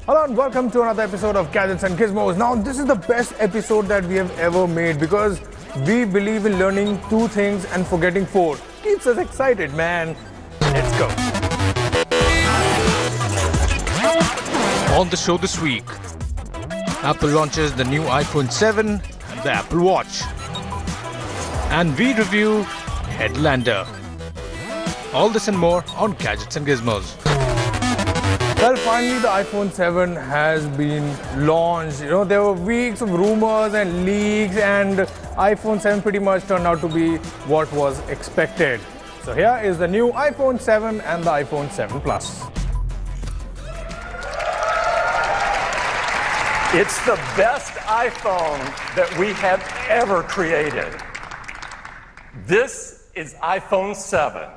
Hello and welcome to another episode of Gadgets and Gizmos. Now, this is the best episode that we have ever made because we believe in learning 2 things and forgetting 4. Keeps us excited, man. Let's go. On the show this week, Apple launches the new iPhone 7 and the Apple Watch. And we review Headlander. All this and more on Gadgets and Gizmos. Well, finally the iPhone 7 has been launched. You know, there were weeks of rumors and leaks, and iPhone 7 pretty much turned out to be what was expected. So here is the new iPhone 7 and the iPhone 7 Plus. It's the best iPhone that we have ever created. This is iPhone 7.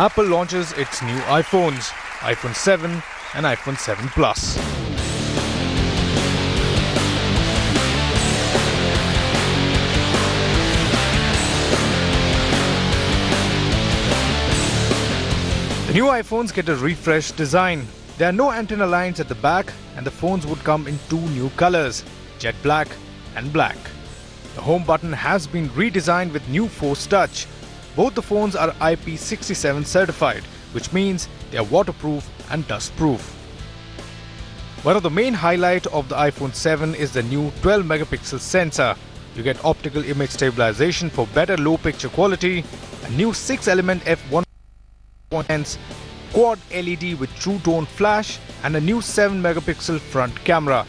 Apple launches its new iPhones, iPhone 7 and iPhone 7 Plus. The new iPhones get a refreshed design. There are no antenna lines at the back, and the phones would come in 2 new colors, jet black and black. The home button has been redesigned with new Force Touch. Both the phones are IP67 certified, which means they are waterproof and dustproof. One of the main highlights of the iPhone 7 is the new 12-megapixel sensor. You get optical image stabilization for better low picture quality, a new 6-element f1 lens, quad LED with true tone flash, and a new 7-megapixel front camera.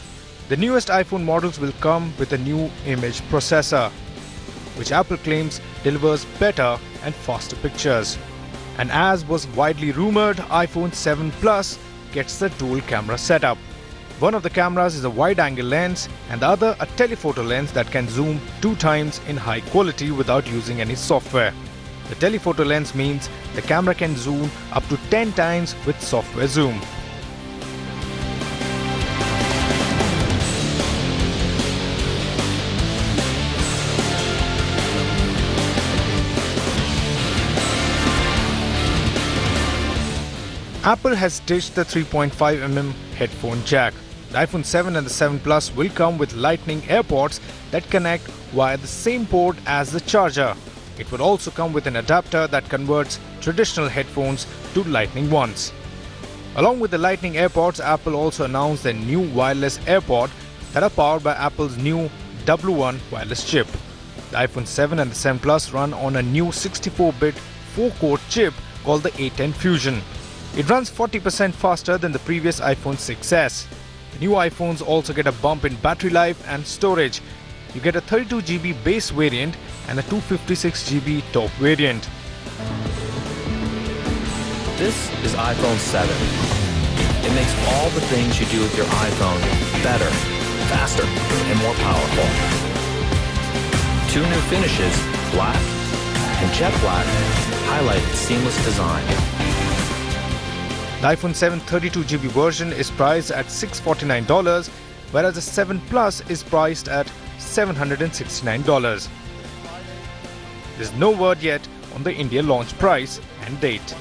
The newest iPhone models will come with a new image processor, which Apple claims delivers better and faster pictures. And as was widely rumored, iPhone 7 Plus gets the dual camera setup. One of the cameras is a wide-angle lens and the other a telephoto lens that can zoom 2 times in high quality without using any software. The telephoto lens means the camera can zoom up to 10 times with software zoom. Apple has ditched the 3.5mm headphone jack. The iPhone 7 and the 7 Plus will come with Lightning AirPods that connect via the same port as the charger. It would also come with an adapter that converts traditional headphones to Lightning ones. Along with the Lightning AirPods, Apple also announced their new wireless AirPod that are powered by Apple's new W1 wireless chip. The iPhone 7 and the 7 Plus run on a new 64-bit 4-core chip called the A10 Fusion. It runs 40% faster than the previous iPhone 6s. The new iPhones also get a bump in battery life and storage. You get a 32GB base variant and a 256GB top variant. This is iPhone 7. It makes all the things you do with your iPhone better, faster, and more powerful. 2 new finishes, black and jet black, highlight its seamless design. The iPhone 7 32GB version is priced at $649, whereas the 7 Plus is priced at $769. There's no word yet on the India launch price and date.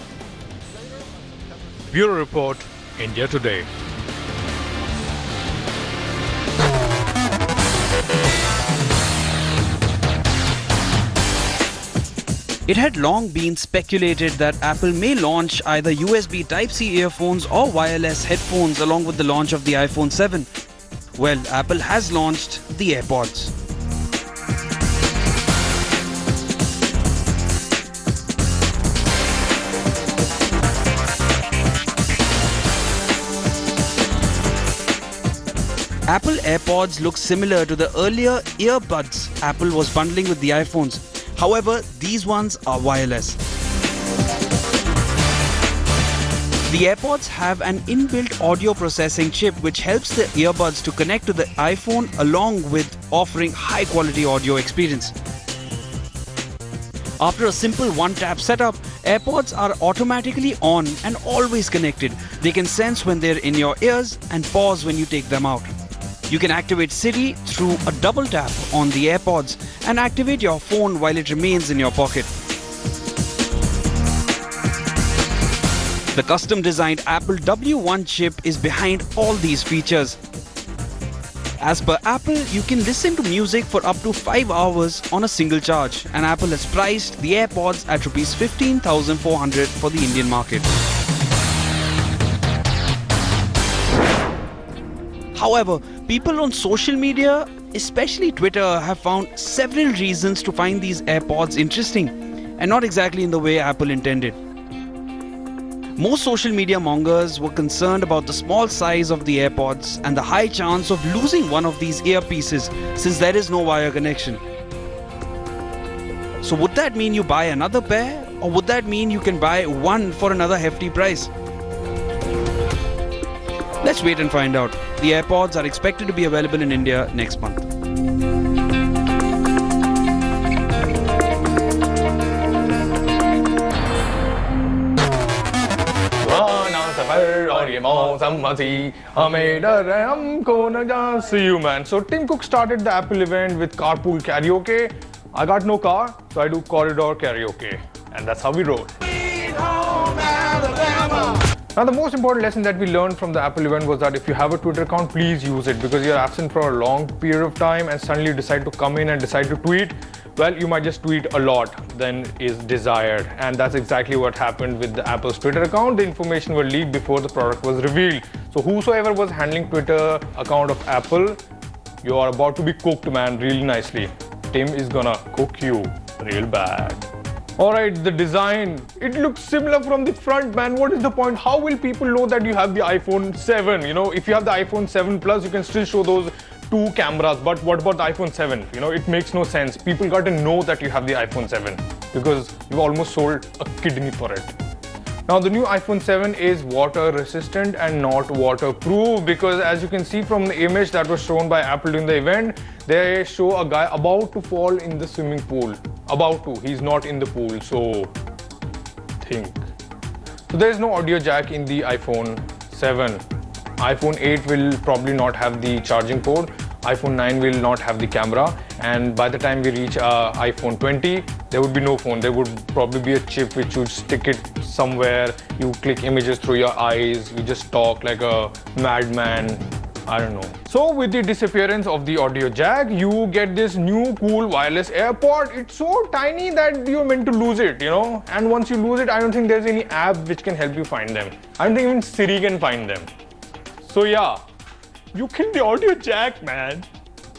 Bureau Report, India Today. It had long been speculated that Apple may launch either USB Type-C earphones or wireless headphones along with the launch of the iPhone 7. Well, Apple has launched the AirPods. Apple AirPods look similar to the earlier earbuds Apple was bundling with the iPhones. However, these ones are wireless. The AirPods have an inbuilt audio processing chip which helps the earbuds to connect to the iPhone along with offering high-quality audio experience. After a simple one-tap setup, AirPods are automatically on and always connected. They can sense when they're in your ears and pause when you take them out. You can activate Siri through a double tap on the AirPods and activate your phone while it remains in your pocket. The custom-designed Apple W1 chip is behind all these features. As per Apple, you can listen to music for up to 5 hours on a single charge, and Apple has priced the AirPods at Rs 15,400 for the Indian market. However, people on social media, especially Twitter, have found several reasons to find these AirPods interesting, and not exactly in the way Apple intended. Most social media mongers were concerned about the small size of the AirPods and the high chance of losing one of these earpieces since there is no wire connection. So would that mean you buy another pair, or would that mean you can buy one for another hefty price? Let's wait and find out. The AirPods are expected to be available in India next month. See you, man. So Tim Cook started the Apple event with carpool karaoke. I got no car, so I do corridor karaoke, and that's how we roll. Now, the most important lesson that we learned from the Apple event was that if you have a Twitter account, please use it, because you're absent for a long period of time and suddenly you decide to come in and decide to tweet. Well, you might just tweet a lot than is desired, and that's exactly what happened with the Apple's Twitter account. The information was leaked before the product was revealed. So whosoever was handling Twitter account of Apple, you are about to be cooked, man, really nicely. Tim is gonna cook you real bad. Alright, the design, it looks similar from the front, man. What is the point? How will people know that you have the iPhone 7? You know, if you have the iPhone 7 Plus, you can still show those two cameras, but what about the iPhone 7? You know, it makes no sense. People got to know that you have the iPhone 7 because you've almost sold a kidney for it. Now, the new iPhone 7 is water resistant and not waterproof, because as you can see from the image that was shown by Apple during the event, they show a guy about to fall in the swimming pool. About to, he's not in the pool, so think. So there is no audio jack in the iPhone 7. iPhone 8 will probably not have the charging port. iPhone 9 will not have the camera, and by the time we reach iPhone 20, there would be no phone. There would probably be a chip which would stick it somewhere. You click images through your eyes, you just talk like a madman. I don't know. So with the disappearance of the audio jack, you get this new cool wireless AirPod. It's so tiny that you're meant to lose it, you know. And once you lose it, I don't think there's any app which can help you find them. I don't think even Siri can find them. So yeah, you killed the audio jack, man.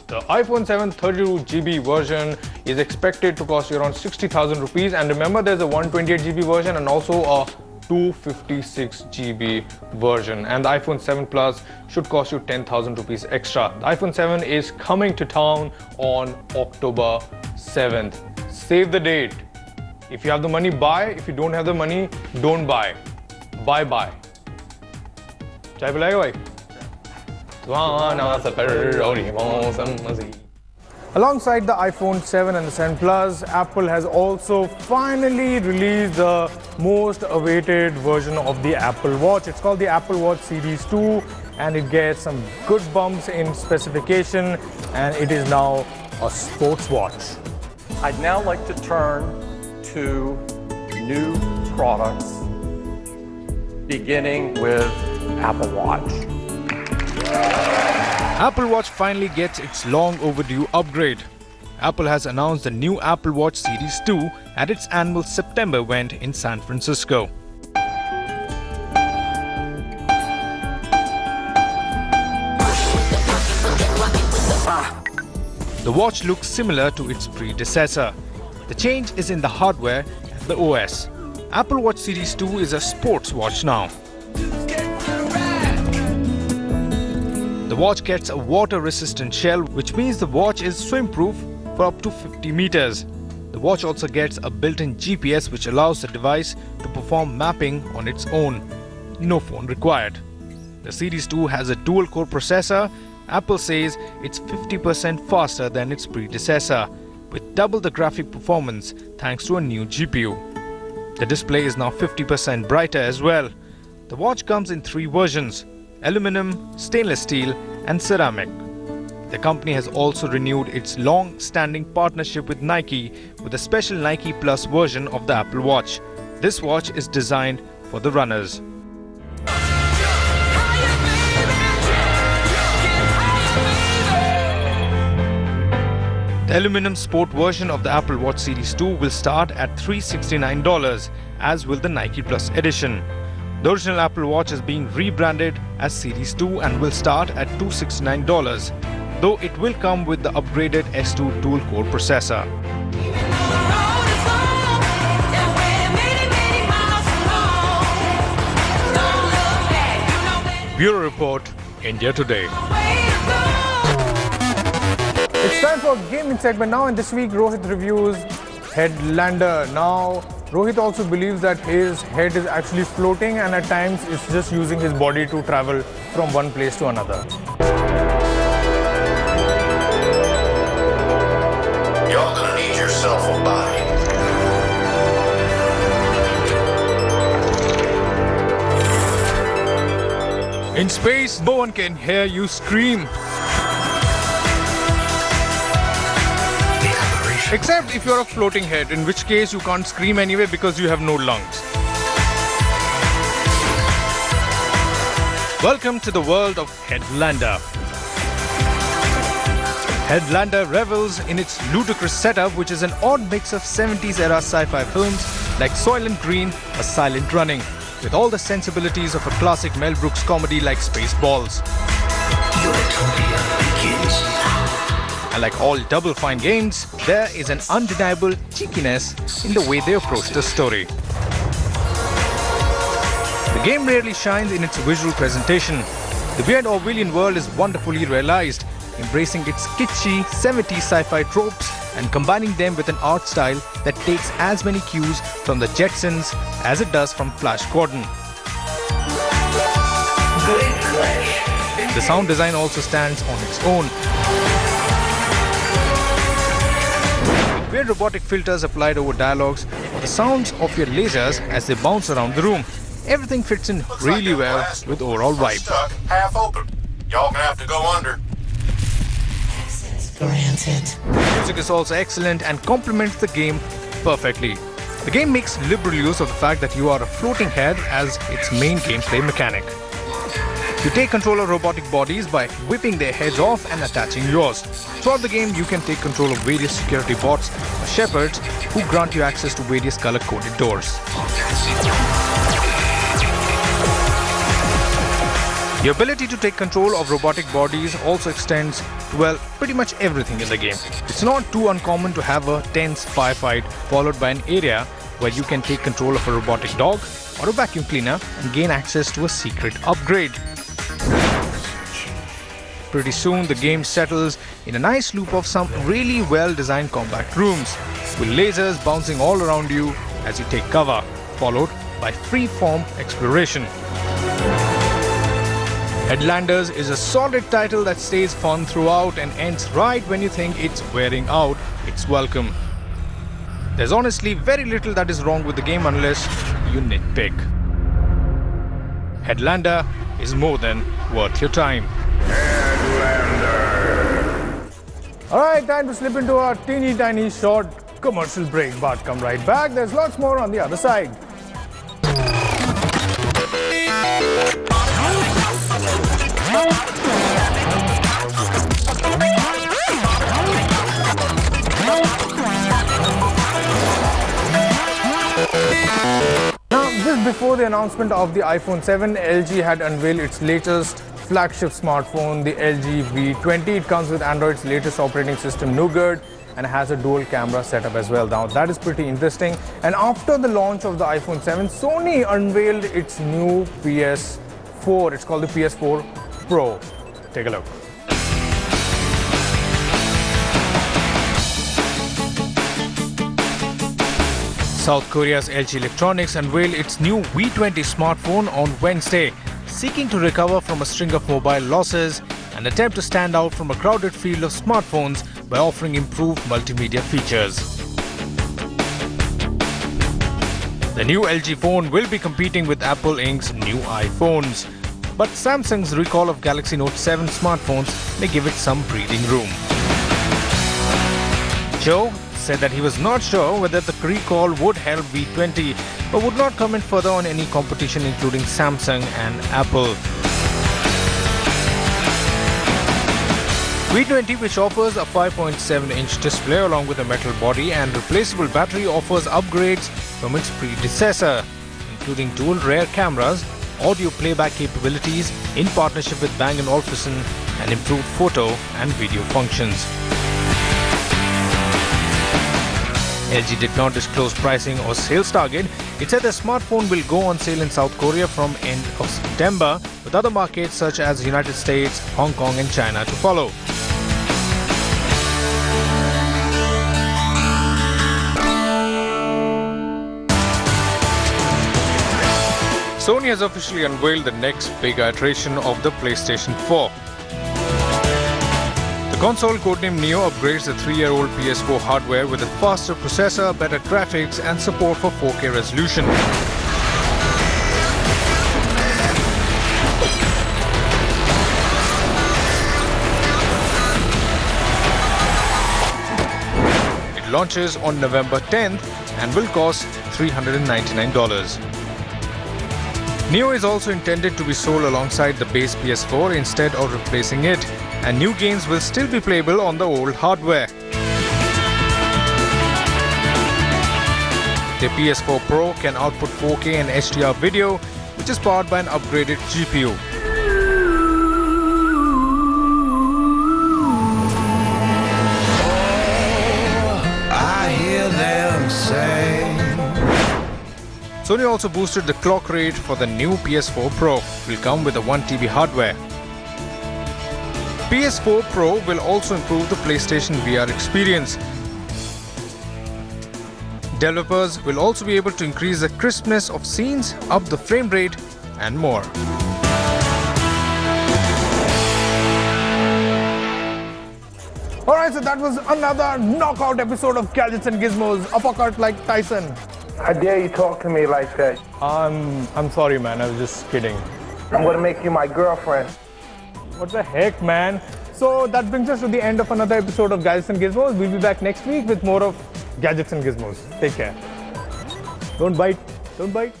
The iPhone 7 32GB version is expected to cost you around 60,000 rupees. And remember, there's a 128GB version and also a 256GB version. And the iPhone 7 Plus should cost you 10,000 rupees extra. The iPhone 7 is coming to town on October 7th. Save the date. If you have the money, buy. If you don't have the money, don't buy. Bye-bye. Chai pilayega bhai? Alongside the iPhone 7 and the 7 Plus, Apple has also finally released the most awaited version of the Apple Watch. It's called the Apple Watch Series 2, and it gets some good bumps in specification, and it is now a sports watch. I'd now like to turn to new products, beginning with Apple Watch. Apple Watch finally gets its long overdue upgrade. Apple has announced the new Apple Watch Series 2 at its annual September event in San Francisco. The watch looks similar to its predecessor. The change is in the hardware and the OS. Apple Watch Series 2 is a sports watch now. The watch gets a water-resistant shell, which means the watch is swim-proof for up to 50 meters. The watch also gets a built-in GPS which allows the device to perform mapping on its own. No phone required. The Series 2 has a dual-core processor. Apple says it's 50% faster than its predecessor, with double the graphic performance thanks to a new GPU. The display is now 50% brighter as well. The watch comes in 3 versions: aluminum, stainless steel and ceramic. The company has also renewed its long-standing partnership with Nike with a special Nike Plus version of the Apple Watch. This watch is designed for the runners. The aluminum sport version of the Apple Watch Series 2 will start at $369, as will the Nike Plus edition. The original Apple Watch is being rebranded as Series 2 and will start at $269, though it will come with the upgraded S2 dual-core processor. Bureau Report, India Today. It's time for a gaming segment now, and this week Rohith reviews Headlander. Now, Rohith also believes that his head is actually floating and at times it's just using his body to travel from one place to another. Y'all gonna need yourself a body. In space, no one can hear you scream. Except if you're a floating head, in which case you can't scream anyway because you have no lungs. Welcome to the world of Headlander. Headlander revels in its ludicrous setup, which is an odd mix of 70s era sci-fi films like Soylent Green or Silent Running, with all the sensibilities of a classic Mel Brooks comedy like Spaceballs. And like all Double Fine games, there is an undeniable cheekiness in the way they approach the story. The game rarely shines in its visual presentation. The weird Orwellian world is wonderfully realized, embracing its kitschy 70s sci-fi tropes and combining them with an art style that takes as many cues from the Jetsons as it does from Flash Gordon. The sound design also stands on its own. Weird robotic filters applied over dialogues, or the sounds of your lasers as they bounce around the room. Everything fits in really well with overall vibe. Stuck, half open. Y'all gonna have to go under. Granted. Music is also excellent and complements the game perfectly. The game makes liberal use of the fact that you are a floating head as its main gameplay mechanic. You take control of robotic bodies by whipping their heads off and attaching yours. Throughout the game, you can take control of various security bots or shepherds who grant you access to various color-coded doors. The ability to take control of robotic bodies also extends to, well, pretty much everything in the game. It's not too uncommon to have a tense firefight followed by an area where you can take control of a robotic dog or a vacuum cleaner and gain access to a secret upgrade. Pretty soon, the game settles in a nice loop of some really well-designed compact rooms, with lasers bouncing all around you as you take cover, followed by free-form exploration. Headlanders is a solid title that stays fun throughout and ends right when you think it's wearing out its welcome. There's honestly very little that is wrong with the game unless you nitpick. Headlander is more than worth your time. Alright, time to slip into our teeny tiny short commercial break, but come right back. There's lots more on the other side. Now, just before the announcement of the iPhone 7, LG had unveiled its latest flagship smartphone, the LG V20. It comes with Android's latest operating system, Nougat, and has a dual camera setup as well. Now, that is pretty interesting. And after the launch of the iPhone 7, Sony unveiled its new PS4. It's called the PS4 Pro. Take a look. South Korea's LG Electronics unveiled its new V20 smartphone on Wednesday, seeking to recover from a string of mobile losses and attempt to stand out from a crowded field of smartphones by offering improved multimedia features. The new LG phone will be competing with Apple Inc.'s new iPhones, but Samsung's recall of Galaxy Note 7 smartphones may give it some breathing room. Joe said that he was not sure whether the recall would help V20, but would not comment further on any competition including Samsung and Apple. V20, which offers a 5.7-inch display along with a metal body and replaceable battery, offers upgrades from its predecessor, including dual rear cameras, audio playback capabilities in partnership with Bang & Olufsen, and improved photo and video functions. LG did not disclose pricing or sales target. It said the smartphone will go on sale in South Korea from end of September, with other markets such as the United States, Hong Kong and China to follow. Sony has officially unveiled the next big iteration of the PlayStation 4. The console, codenamed Neo, upgrades the 3-year-old PS4 hardware with a faster processor, better graphics and support for 4K resolution. It launches on November 10th and will cost $399. Neo is also intended to be sold alongside the base PS4 instead of replacing it, and new games will still be playable on the old hardware. The PS4 Pro can output 4K and HDR video, which is powered by an upgraded GPU. I hear them say. Sony also boosted the clock rate for the new PS4 Pro. It will come with a 1 TB hardware. PS4 Pro will also improve the PlayStation VR experience. Developers will also be able to increase the crispness of scenes, up the frame rate, and more. Alright, so that was another knockout episode of Gadgets and Gizmos. Uppercut like Tyson. How dare you talk to me like that? I'm sorry, man. I was just kidding. I'm gonna make you my girlfriend. What the heck, man? So that brings us to the end of another episode of Gadgets and Gizmos. We'll be back next week with more of Gadgets and Gizmos. Take care. Don't bite. Don't bite.